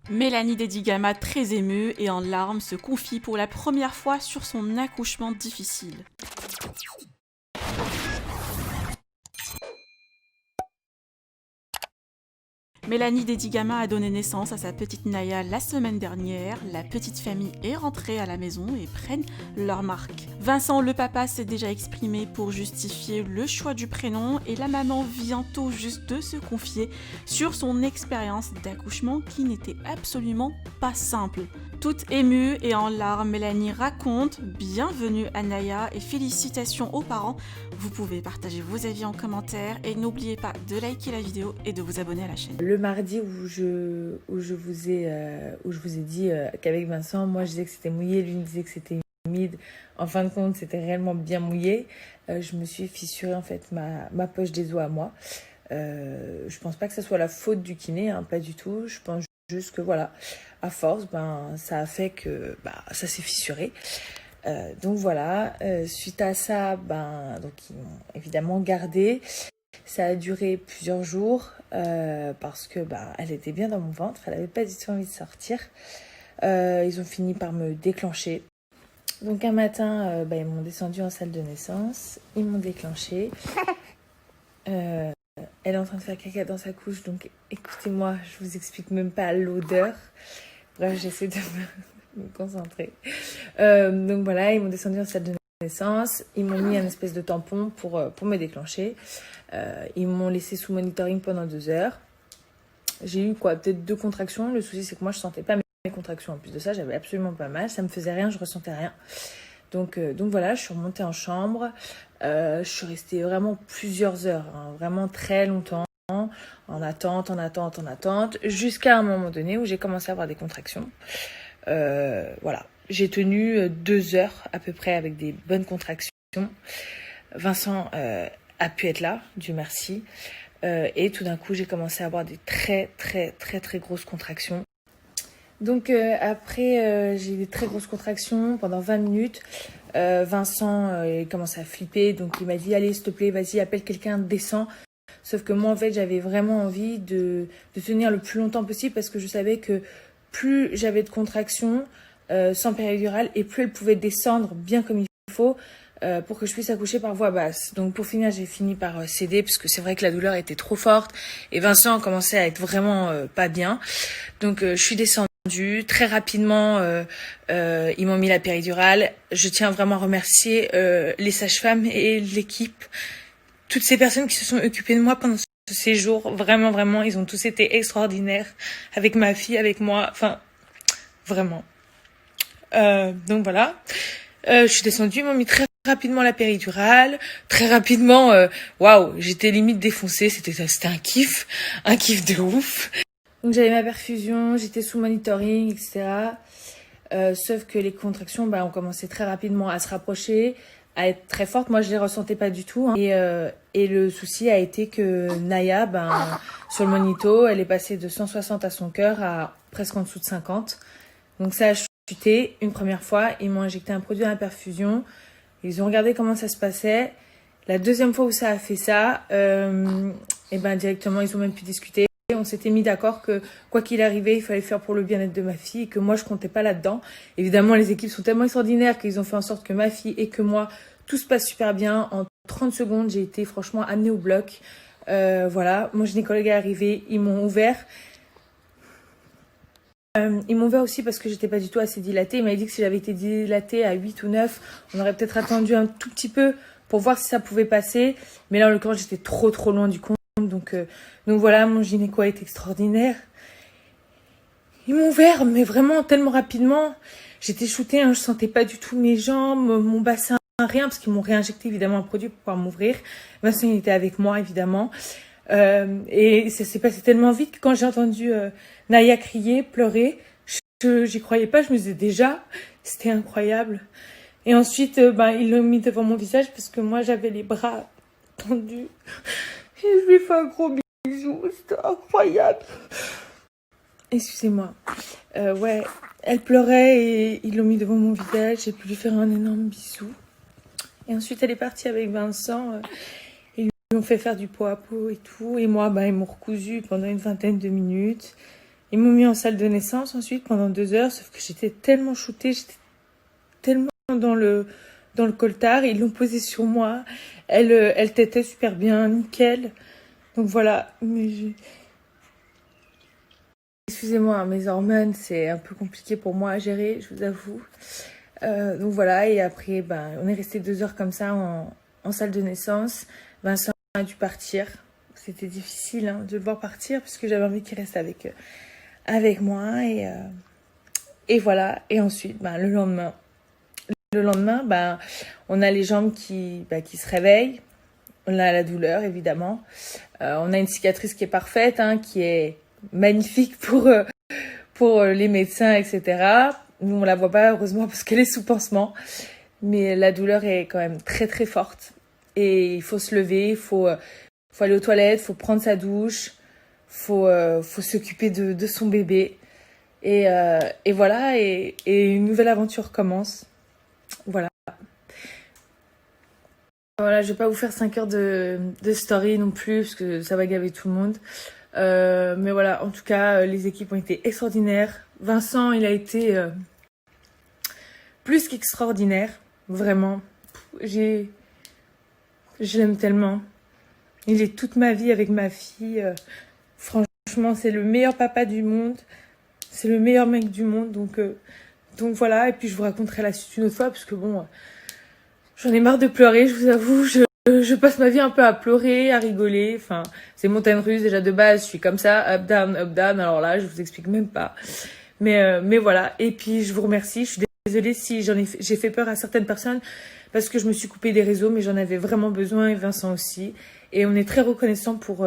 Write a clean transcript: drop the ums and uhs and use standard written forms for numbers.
Mélanie Dedigama, très émue et en larmes, se confie pour la première fois sur son accouchement difficile. Mélanie Dedigama a donné naissance à sa petite Naya la semaine dernière. La petite famille est rentrée à la maison et prennent leur marque. Vincent, le papa, s'est déjà exprimé pour justifier le choix du prénom et la maman vient tout juste de se confier sur son expérience d'accouchement qui n'était absolument pas simple. Toute émue et en larmes, Mélanie raconte « Bienvenue à Naya et félicitations aux parents ». Vous pouvez partager vos avis en commentaire et n'oubliez pas de liker la vidéo et de vous abonner à la chaîne. Le mardi où je vous ai dit qu'avec Vincent, moi je disais que c'était mouillé, lui me disait que c'était humide. En fin de compte, c'était réellement bien mouillé. Je me suis fissuré en fait ma poche des os à moi. Je pense pas que ce soit la faute du kiné, hein, pas du tout. Je pense juste que voilà, à force, ça a fait que ça s'est fissuré. Donc voilà, suite à ça, donc ils m'ont évidemment gardé. Ça a duré plusieurs jours parce que elle était bien dans mon ventre, elle avait pas du tout envie de sortir. Ils ont fini par me déclencher. Donc un matin, ils m'ont descendu en salle de naissance, ils m'ont déclenché. Elle est en train de faire caca dans sa couche, donc écoutez-moi, je vous explique même pas l'odeur. Bref, j'essaie de me concentrer. Donc voilà, ils m'ont descendu en salle de naissance, ils m'ont mis un espèce de tampon pour me déclencher. Ils m'ont laissé sous monitoring pendant 2 heures. J'ai eu peut-être 2 contractions. Le souci, c'est que moi, je sentais pas mes contractions. En plus de ça, j'avais absolument pas mal. Ça me faisait rien, je ressentais rien. Donc voilà, je suis remontée en chambre. Je suis restée vraiment plusieurs heures, hein, vraiment très longtemps, en attente, jusqu'à un moment donné où j'ai commencé à avoir des contractions. Voilà, j'ai tenu 2 heures à peu près avec des bonnes contractions. Vincent a pu être là, Dieu merci. Et tout d'un coup, j'ai commencé à avoir des très grosses contractions. Donc après, j'ai eu des très grosses contractions pendant 20 minutes. Vincent il commençait à flipper, donc il m'a dit « Allez, s'il te plaît, vas-y, appelle quelqu'un, descends ». Sauf que moi, en fait, j'avais vraiment envie de tenir le plus longtemps possible parce que je savais que plus j'avais de contractions sans péridurale et plus elle pouvait descendre bien comme il faut pour que je puisse accoucher par voie basse. Donc pour finir, j'ai fini par céder parce que c'est vrai que la douleur était trop forte et Vincent commençait à être vraiment pas bien. Donc je suis descendue. Très rapidement, ils m'ont mis la péridurale. Je tiens vraiment à remercier les sages-femmes et l'équipe, toutes ces personnes qui se sont occupées de moi pendant ce séjour. Vraiment, ils ont tous été extraordinaires avec ma fille, avec moi. Enfin, vraiment. Donc voilà. Je suis descendue, ils m'ont mis très rapidement la péridurale. Très rapidement, waouh, j'étais limite défoncée. C'était un kiff de ouf. Donc j'avais ma perfusion, j'étais sous monitoring, etc. Sauf que les contractions ont commencé très rapidement à se rapprocher, à être très fortes. Moi, je les ressentais pas du tout. Hein. Et le souci a été que Naya, sur le monito, elle est passée de 160 à son cœur à presque en dessous de 50. Donc ça a chuté une première fois. Ils m'ont injecté un produit à la perfusion. Ils ont regardé comment ça se passait. La deuxième fois où ça a fait ça, directement, ils ont même pu discuter. On s'était mis d'accord que quoi qu'il arrivait, il fallait faire pour le bien-être de ma fille et que moi, je comptais pas là-dedans. Évidemment, les équipes sont tellement extraordinaires qu'ils ont fait en sorte que ma fille et que moi, tout se passe super bien. En 30 secondes, j'ai été franchement amenée au bloc. Voilà, mon gynécologue est arrivé, ils m'ont ouvert. Ils m'ont ouvert aussi parce que j'étais pas du tout assez dilatée. Il m'a dit que si j'avais été dilatée à 8 ou 9, on aurait peut-être attendu un tout petit peu pour voir si ça pouvait passer. Mais là, en l'occurrence, j'étais trop loin du compte. Donc voilà, mon gynéco a été extraordinaire. Ils m'ont ouvert, mais vraiment tellement rapidement. J'étais shootée, hein, je sentais pas du tout mes jambes, mon bassin, rien, parce qu'ils m'ont réinjecté évidemment un produit pour pouvoir m'ouvrir. Vincent, il était avec moi, évidemment. Et ça s'est passé tellement vite que quand j'ai entendu Naya crier, pleurer, j'y croyais pas, je me disais déjà, c'était incroyable. Et ensuite, ils l'ont mis devant mon visage parce que moi, j'avais les bras tendus. Et je lui ai fait un gros bisou, c'était incroyable. Excusez-moi. Ouais, elle pleurait et ils l'ont mis devant mon visage. J'ai pu lui faire un énorme bisou. Et ensuite, elle est partie avec Vincent. Et ils lui ont fait faire du pot à pot et tout. Et moi, ils m'ont recousu pendant une vingtaine de minutes. Ils m'ont mis en salle de naissance ensuite pendant 2 heures, sauf que j'étais tellement shootée, j'étais tellement dans le coltard. Ils l'ont posée sur moi. Elle tétait super bien, nickel. Donc voilà. Excusez-moi, mes hormones, c'est un peu compliqué pour moi à gérer, je vous avoue. Donc voilà, et après, on est resté 2 heures comme ça en salle de naissance. Vincent a dû partir. C'était difficile de le voir partir parce que j'avais envie qu'il reste avec moi. Et voilà. Et ensuite, le lendemain, on a les jambes qui se réveillent. On a la douleur, évidemment. On a une cicatrice qui est parfaite, qui est magnifique pour les médecins, etc. Nous, on la voit pas, heureusement, parce qu'elle est sous pansement. Mais la douleur est quand même très, très forte. Et il faut se lever, il faut aller aux toilettes, il faut prendre sa douche, faut s'occuper de son bébé. Et voilà, et une nouvelle aventure commence. Voilà. Voilà, je vais pas vous faire 5 heures de story non plus, parce que ça va gaver tout le monde. Mais voilà, en tout cas, les équipes ont été extraordinaires. Vincent, il a été plus qu'extraordinaire, vraiment. Je l'aime tellement. Il est toute ma vie avec ma fille. Franchement, c'est le meilleur papa du monde. C'est le meilleur mec du monde. Donc voilà, et puis je vous raconterai la suite une autre fois, parce que j'en ai marre de pleurer, je vous avoue. Je passe ma vie un peu à pleurer, à rigoler. Enfin, c'est montagne russe déjà de base. Je suis comme ça, up down, up down. Alors là, je vous explique même pas. Mais voilà. Et puis je vous remercie. Je suis désolée si j'ai fait peur à certaines personnes parce que je me suis coupée des réseaux, mais j'en avais vraiment besoin, et Vincent aussi. Et on est très reconnaissant pour